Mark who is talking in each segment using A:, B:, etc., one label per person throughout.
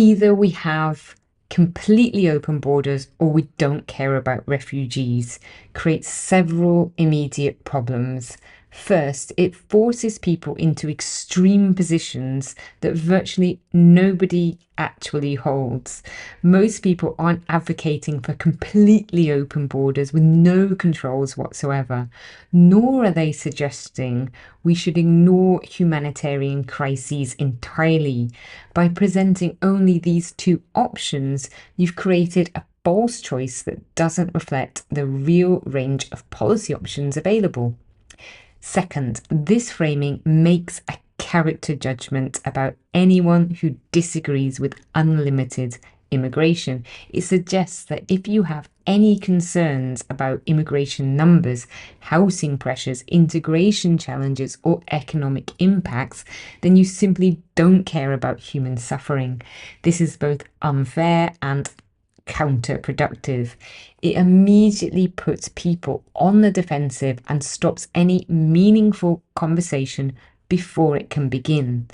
A: Either we have completely open borders or we don't care about refugees, creates several immediate problems. First, it forces people into extreme positions that virtually nobody actually holds. Most people aren't advocating for completely open borders with no controls whatsoever, nor are they suggesting we should ignore humanitarian crises entirely. By presenting only these two options, you've created a false choice that doesn't reflect the real range of policy options available. Second, this framing makes a character judgment about anyone who disagrees with unlimited immigration. It suggests that if you have any concerns about immigration numbers, housing pressures, integration challenges, or economic impacts, then you simply don't care about human suffering. This is both unfair and counterproductive. It immediately puts people on the defensive and stops any meaningful conversation before it can begin.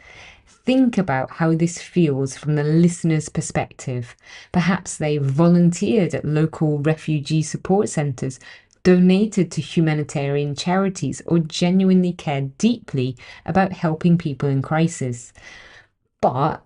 A: Think about how this feels from the listener's perspective. Perhaps they volunteered at local refugee support centres, donated to humanitarian charities, or genuinely cared deeply about helping people in crisis. But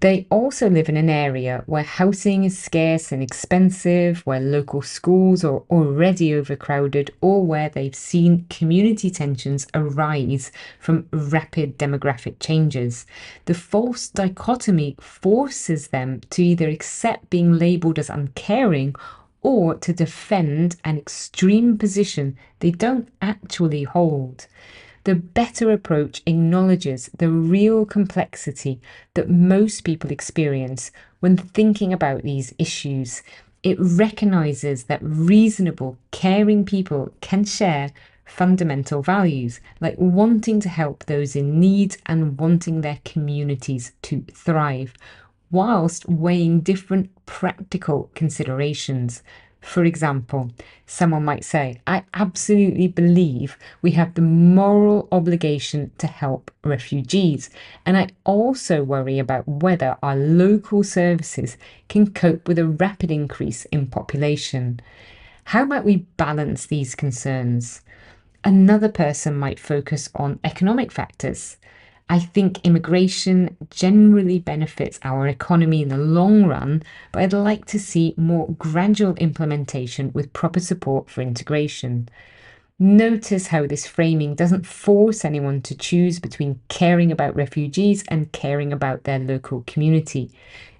A: they also live in an area where housing is scarce and expensive, where local schools are already overcrowded, or where they've seen community tensions arise from rapid demographic changes. The false dichotomy forces them to either accept being labelled as uncaring or to defend an extreme position they don't actually hold. The better approach acknowledges the real complexity that most people experience when thinking about these issues. It recognizes that reasonable, caring people can share fundamental values, like wanting to help those in need and wanting their communities to thrive, whilst weighing different practical considerations. For example, someone might say, I absolutely believe we have the moral obligation to help refugees, and I also worry about whether our local services can cope with a rapid increase in population. How might we balance these concerns? Another person might focus on economic factors. I think immigration generally benefits our economy in the long run, but I'd like to see more gradual implementation with proper support for integration. Notice how this framing doesn't force anyone to choose between caring about refugees and caring about their local community.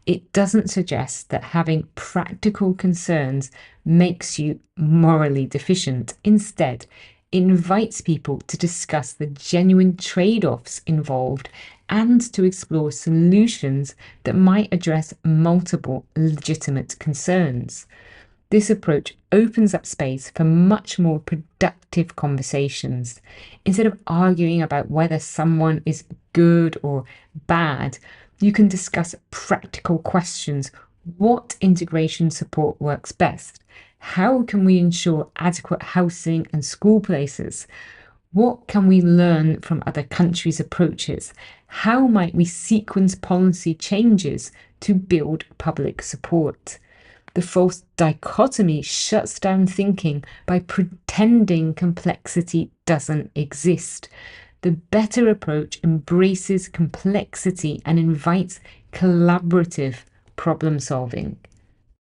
A: It doesn't suggest that having practical concerns makes you morally deficient. Instead, it invites people to discuss the genuine trade offs involved and to explore solutions that might address multiple legitimate concerns. This approach opens up space for much more productive conversations. Instead of arguing about whether someone is good or bad, you can discuss practical questions. What integration support works best? How can we ensure adequate housing and school places? What can we learn from other countries' approaches? How might we sequence policy changes to build public support? The false dichotomy shuts down thinking by pretending complexity doesn't exist. The better approach embraces complexity and invites collaborative problem solving.